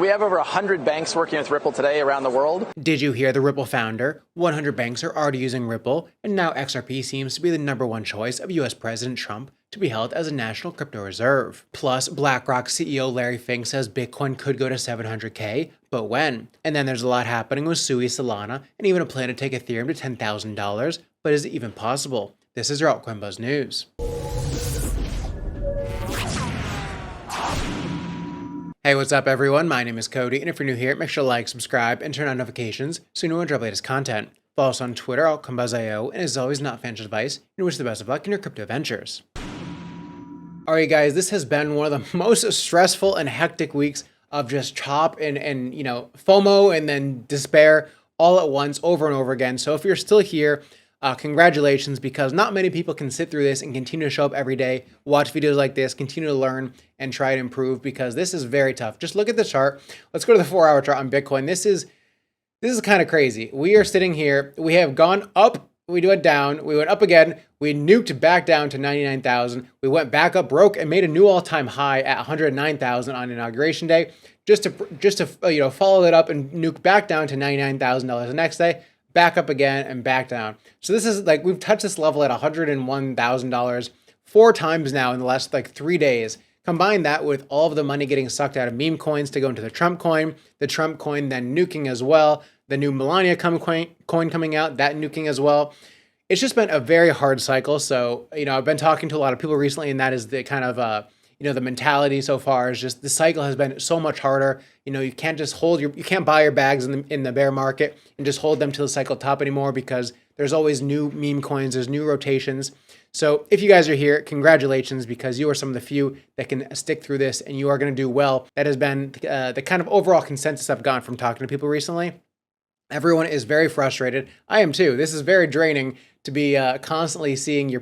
We have over 100 banks working with Ripple today around the world. Did you hear the Ripple founder? 100 banks are already using Ripple, and now XRP seems to be the #1 choice of US President Trump to be held as a national crypto reserve. Plus, BlackRock CEO Larry Fink says Bitcoin could go to 700K, but when? And then there's a lot happening with Sui, Solana, and even a plan to take Ethereum to $10,000, but is it even possible? This is your Altcoin Buzz News. Hey, what's up everyone? My name is Cody, and if you're new here, make sure to like, subscribe, and turn on notifications so you know when I drop latest content. Follow us on Twitter, altcoinbuzz.io, and as always, not financial advice, and wish the best of luck in your crypto ventures. Alright guys, this has been one of the most stressful and hectic weeks of just chop and FOMO and then despair all at once over and over again. So if you're still here, congratulations, because not many people can sit through this and continue to show up every day, watch videos like this, continue to learn and try to improve, because this is very tough. Just look at the chart. Let's go to the 4-hour chart on Bitcoin. This is kind of crazy. We are sitting here. We have gone up. We went down. We went up again. We nuked back down to 99,000. We went back up, broke, and made a new all-time high at 109,000 on Inauguration Day. Just to follow it up and nuke back down to $99,000 the next day. Back up again and back down. So this is like, we've touched this level at $101,000 4 times now in the last 3 days. Combine that with all of the money getting sucked out of meme coins to go into the Trump coin then nuking as well, the new Melania coin coming out, that nuking as well. It's just been a very hard cycle. So, I've been talking to a lot of people recently, and that is the kind of, the mentality so far is just the cycle has been so much harder. You can't just you can't buy your bags in the bear market and just hold them to the cycle top anymore, because there's always new meme coins, there's new rotations. So if you guys are here, congratulations, because you are some of the few that can stick through this and you are going to do well. That has been the kind of overall consensus I've gotten from talking to people recently. Everyone is very frustrated. I am too. This is very draining to be constantly seeing your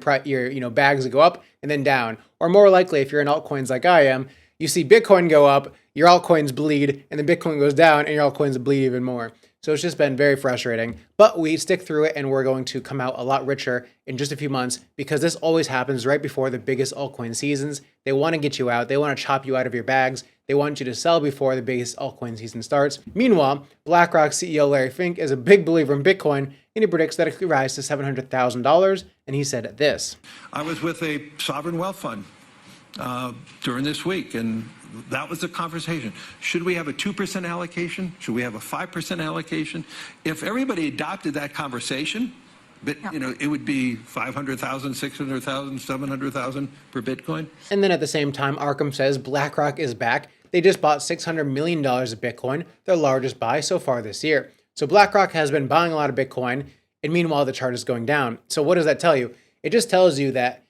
bags go up and then down. Or more likely, if you're in altcoins like I am, you see Bitcoin go up, your altcoins bleed, and then Bitcoin goes down and your altcoins bleed even more. So it's just been very frustrating, but we stick through it, and we're going to come out a lot richer in just a few months, because this always happens right before the biggest altcoin seasons. They want to get you out. They want to chop you out of your bags. They want you to sell before the biggest altcoin season starts. Meanwhile, BlackRock CEO Larry Fink is a big believer in Bitcoin, and he predicts that it could rise to $700,000. And he said this: I was with a sovereign wealth fund during this week, and that was the conversation. Should we have a 2% allocation? Should we have a 5% allocation? If everybody adopted that conversation, it would be 500,000, 600,000, 700,000 per Bitcoin. And then at the same time, Arkham says BlackRock is back. They just bought $600 million of Bitcoin, their largest buy so far this year. So BlackRock has been buying a lot of Bitcoin, and meanwhile the chart is going down. So what does that tell you? It just tells you that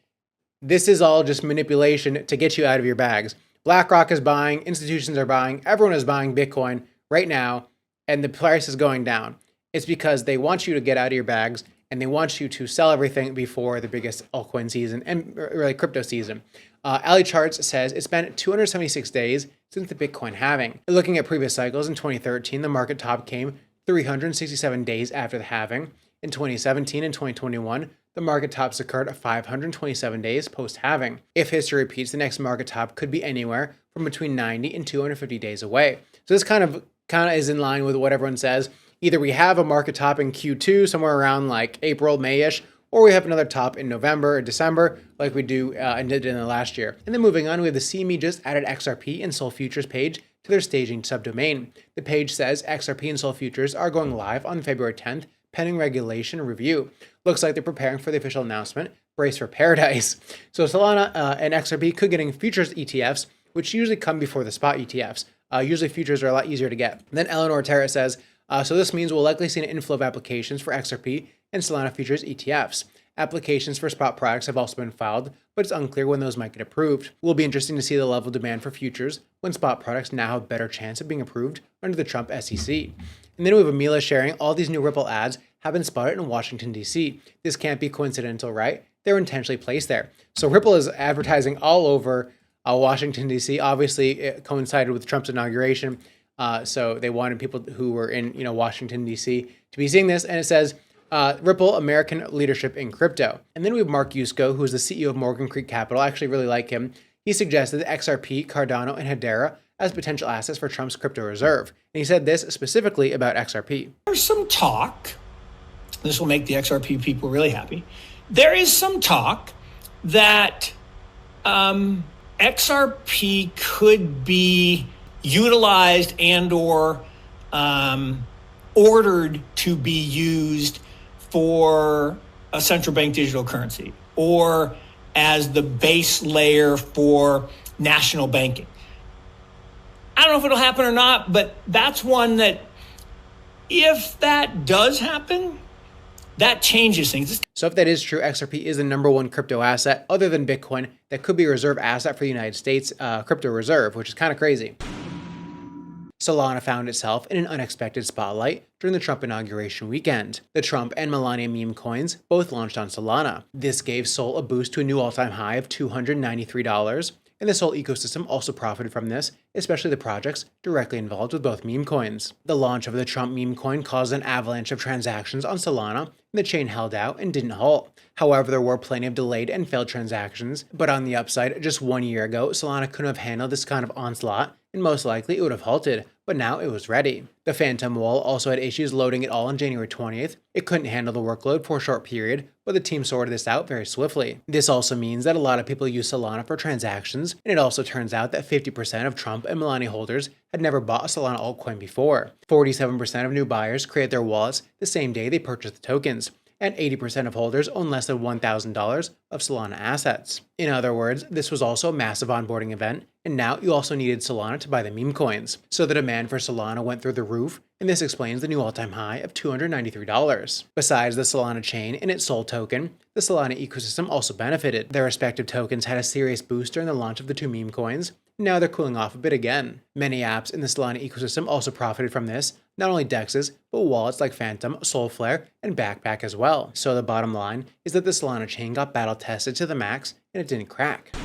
this is all just manipulation to get you out of your bags. BlackRock is buying, institutions are buying, everyone is buying Bitcoin right now, and the price is going down. It's because they want you to get out of your bags, and they want you to sell everything before the biggest altcoin season and really crypto season. Ali Charts says it's been 276 days since the Bitcoin halving. Looking at previous cycles, in 2013, the market top came 367 days after the halving. In 2017 and 2021, the market tops occurred at 527 days post-halving. If history repeats, the next market top could be anywhere from between 90 and 250 days away. So this kind of is in line with what everyone says. Either we have a market top in Q2, somewhere around like April, May-ish, or we have another top in November or December, like we do and did in the last year. And then moving on, we have the CME just added XRP and Sol Futures page to their staging subdomain. The page says XRP and Sol Futures are going live on February 10th, pending regulation review. Looks like they're preparing for the official announcement. Brace for paradise. So Solana and XRP could getting futures ETFs, which usually come before the spot ETFs. Usually futures are a lot easier to get. Then Eleanor Terra says, so this means we'll likely see an inflow of applications for XRP and Solana futures ETFs. Applications for spot products have also been filed, but it's unclear when those might get approved. It will be interesting to see the level of demand for futures when spot products now have a better chance of being approved under the Trump SEC. And then we have Amila sharing all these new Ripple ads have been spotted in Washington, D.C. This can't be coincidental, right? They're intentionally placed there. So Ripple is advertising all over Washington, D.C. Obviously, it coincided with Trump's inauguration. So they wanted people who were in Washington, D.C. to be seeing this. And it says, Ripple, American leadership in crypto. And then we have Mark Yusko, who's the CEO of Morgan Creek Capital. I actually really like him. He suggested that XRP, Cardano, and Hedera as potential assets for Trump's crypto reserve. And he said this specifically about XRP. There's some talk, this will make the XRP people really happy. There is some talk that XRP could be utilized and or ordered to be used for a central bank digital currency or as the base layer for national banking. I don't know if it'll happen or not, but that's one that if that does happen, that changes things. So if that is true, XRP is the #1 crypto asset other than Bitcoin that could be a reserve asset for the United States crypto reserve, which is kind of crazy. Solana found itself in an unexpected spotlight during the Trump inauguration weekend. The Trump and Melania meme coins both launched on Solana. This gave Sol a boost to a new all-time high of $293, and this whole ecosystem also profited from this, especially the projects directly involved with both meme coins. The launch of the Trump meme coin caused an avalanche of transactions on Solana, and the chain held out and didn't halt. However, there were plenty of delayed and failed transactions, but on the upside, just 1 year ago, Solana couldn't have handled this kind of onslaught, and most likely it would have halted, but now it was ready. The Phantom Wall also had issues loading it all on January 20th. It couldn't handle the workload for a short period, but the team sorted this out very swiftly. This also means that a lot of people use Solana for transactions, and it also turns out that 50% of Trump and Melania holders had never bought a Solana altcoin before. 47% of new buyers create their wallets the same day they purchase the tokens, and 80% of holders own less than $1,000 of Solana assets. In other words, this was also a massive onboarding event, and now you also needed Solana to buy the meme coins. So the demand for Solana went through the roof, and this explains the new all-time high of $293. Besides the Solana chain and its Sol token, the Solana ecosystem also benefited. Their respective tokens had a serious boost during the launch of the two meme coins. Now they're cooling off a bit again. Many apps in the Solana ecosystem also profited from this, not only DEXs, but wallets like Phantom, Solflare, and Backpack as well. So the bottom line is that the Solana chain got battle tested to the max, and it didn't crack.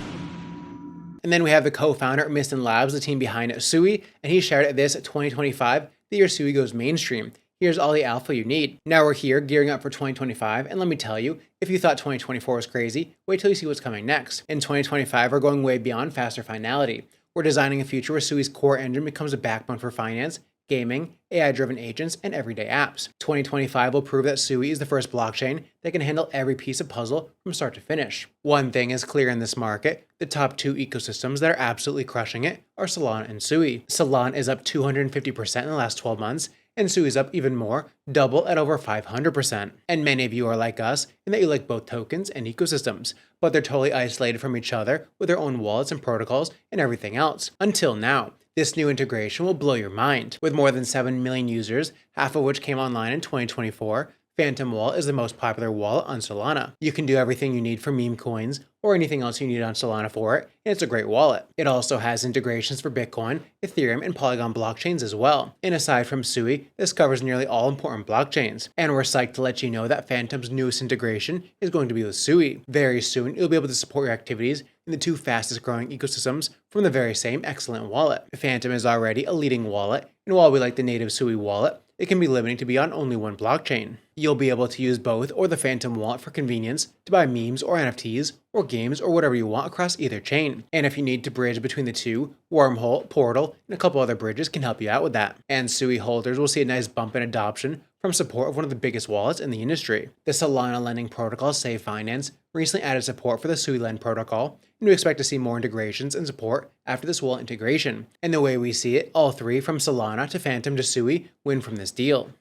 And then we have the co-founder of Mistin Labs, the team behind Sui, and he shared at this 2025, the year Sui goes mainstream. Here's all the alpha you need. Now we're here gearing up for 2025, and let me tell you, if you thought 2024 was crazy, wait till you see what's coming next. In 2025, we're going way beyond faster finality. We're designing a future where Sui's core engine becomes a backbone for finance, gaming, AI-driven agents, and everyday apps. 2025 will prove that Sui is the first blockchain that can handle every piece of puzzle from start to finish. One thing is clear in this market, the top two ecosystems that are absolutely crushing it are Solana and Sui. Solana is up 250% in the last 12 months, and Sui is up even more, double at over 500%. And many of you are like us in that you like both tokens and ecosystems, but they're totally isolated from each other with their own wallets and protocols and everything else. Until now. This new integration will blow your mind. With more than 7 million users, half of which came online in 2024, Phantom Wallet is the most popular wallet on Solana. You can do everything you need for meme coins or anything else you need on Solana for it, and it's a great wallet. It also has integrations for Bitcoin, Ethereum, and Polygon blockchains as well. And aside from Sui, this covers nearly all important blockchains. And we're psyched to let you know that Phantom's newest integration is going to be with Sui. Very soon, you'll be able to support your activities in the two fastest growing ecosystems from the very same excellent wallet. Phantom is already a leading wallet, and while we like the native Sui wallet, it can be limiting to be on only one blockchain. You'll be able to use both or the Phantom wallet for convenience to buy memes or NFTs or games or whatever you want across either chain. And if you need to bridge between the two, Wormhole, Portal, and a couple other bridges can help you out with that. And Sui holders will see a nice bump in adoption from support of one of the biggest wallets in the industry. The Solana lending protocol Save Finance recently added support for the Sui Lend protocol, and we expect to see more integrations and support after this wallet integration. And the way we see it, all three from Solana to Phantom to Sui win from this deal.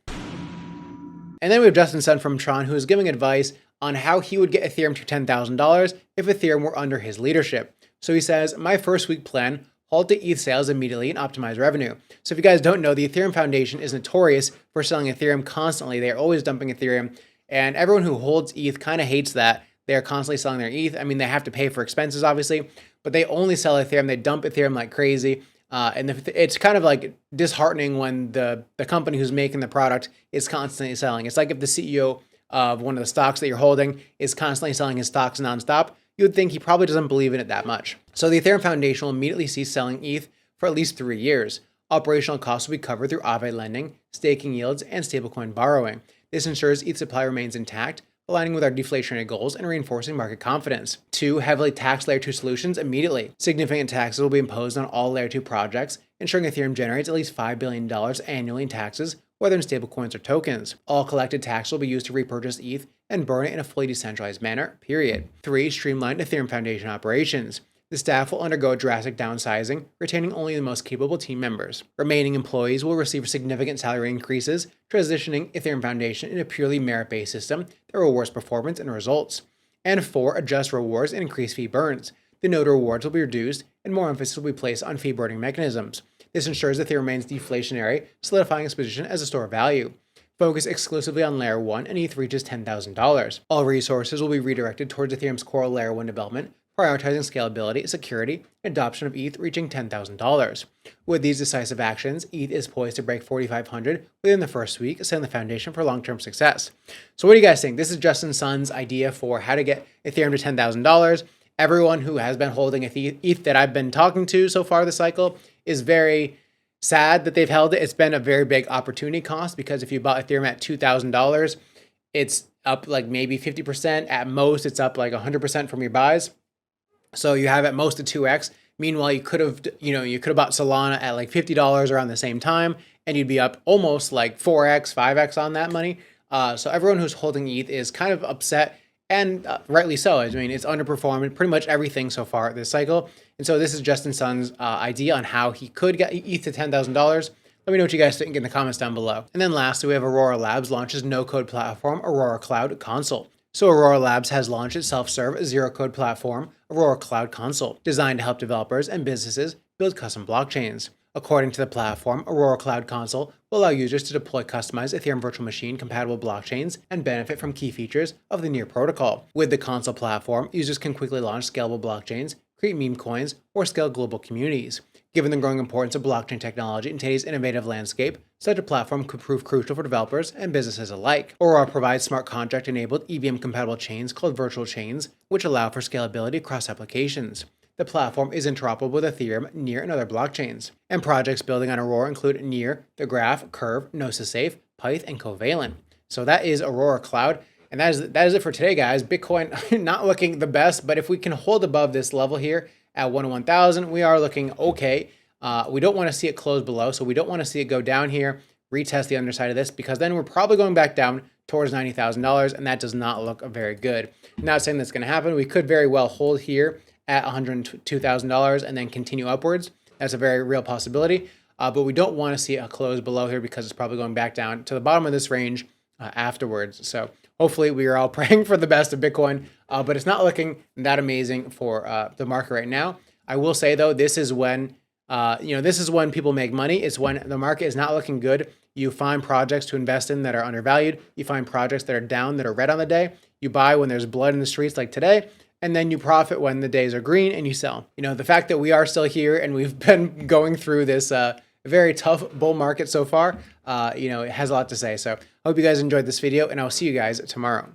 And then we have Justin Sun from Tron, who is giving advice on how he would get Ethereum to $10,000 if Ethereum were under his leadership. So he says, my first week plan, halt the ETH sales immediately and optimize revenue. So if you guys don't know, the Ethereum Foundation is notorious for selling Ethereum constantly. They're always dumping Ethereum, and everyone who holds ETH kind of hates that. They're constantly selling their ETH. I mean, they have to pay for expenses, obviously, but they only sell Ethereum. They dump Ethereum like crazy. And it's kind of like disheartening when the company who's making the product is constantly selling. It's like if the CEO of one of the stocks that you're holding is constantly selling his stocks nonstop, you would think he probably doesn't believe in it that much. So the Ethereum Foundation will immediately cease selling ETH for at least 3 years. Operational costs will be covered through Aave lending, staking yields, and stablecoin borrowing. This ensures ETH supply remains intact, aligning with our deflationary goals and reinforcing market confidence. 2. Heavily tax Layer 2 solutions immediately. Significant taxes will be imposed on all Layer 2 projects, ensuring Ethereum generates at least $5 billion annually in taxes, whether in stablecoins or tokens. All collected tax will be used to repurchase ETH and burn it in a fully decentralized manner, period. 3. Streamlined Ethereum Foundation operations. The staff will undergo drastic downsizing, retaining only the most capable team members. Remaining employees will receive significant salary increases, transitioning Ethereum Foundation into a purely merit-based system that rewards performance and results. And 4. Adjust rewards and increase fee burns. The node rewards will be reduced, and more emphasis will be placed on fee burning mechanisms. This ensures Ethereum remains deflationary, solidifying its position as a store of value. Focus exclusively on Layer 1, and ETH reaches $10,000. All resources will be redirected towards Ethereum's core Layer 1 development, prioritizing scalability, security, and adoption of ETH reaching $10,000. With these decisive actions, ETH is poised to break 4,500 within the first week, setting the foundation for long-term success. So what do you guys think? This is Justin Sun's idea for how to get Ethereum to $10,000. Everyone who has been holding ETH that I've been talking to so far this cycle is very sad that they've held it. It's been a very big opportunity cost because if you bought Ethereum at $2,000, it's up like maybe 50%. At most, it's up like 100% from your buys. So you have at most a 2x. Meanwhile, you could have bought Solana at like $50 around the same time, and you'd be up almost like 4x, 5x on that money. So everyone who's holding ETH is kind of upset, and rightly so. I mean, it's underperformed pretty much everything so far this cycle. And so this is Justin Sun's idea on how he could get ETH to $10,000. Let me know what you guys think in the comments down below. And then lastly, we have Aurora Labs launches no-code platform, Aurora Cloud Console. So Aurora Labs has launched its self-serve zero-code platform, Aurora Cloud Console, designed to help developers and businesses build custom blockchains. According to the platform, Aurora Cloud Console will allow users to deploy customized Ethereum virtual machine compatible blockchains and benefit from key features of the Near protocol. With the console platform, users can quickly launch scalable blockchains, create meme coins, or scale global communities. Given the growing importance of blockchain technology in today's innovative landscape, such a platform could prove crucial for developers and businesses alike. Aurora provides smart contract-enabled EVM-compatible chains called virtual chains, which allow for scalability across applications. The platform is interoperable with Ethereum, Near, and other blockchains. And projects building on Aurora include Near, The Graph, Curve, Gnosis Safe, Pyth, and Covalent. So that is Aurora Cloud. And that is it for today, guys. Bitcoin not looking the best, but if we can hold above this level here at 101,000, we are looking okay. We don't want to see it close below, so we don't want to see it go down here, retest the underside of this, because then we're probably going back down towards $90,000, and that does not look very good. I'm not saying that's going to happen. We could very well hold here at $102,000 and then continue upwards. That's a very real possibility, but we don't want to see a close below here because it's probably going back down to the bottom of this range afterwards. So hopefully we are all praying for the best of Bitcoin, but it's not looking that amazing for the market right now. I will say though, this is when people make money. It's when the market is not looking good. You find projects to invest in that are undervalued. You find projects that are down, that are red on the day. You buy when there's blood in the streets like today, and then you profit when the days are green and you sell. The fact that we are still here and we've been going through this very tough bull market so far, it has a lot to say. So I hope you guys enjoyed this video, and I'll see you guys tomorrow.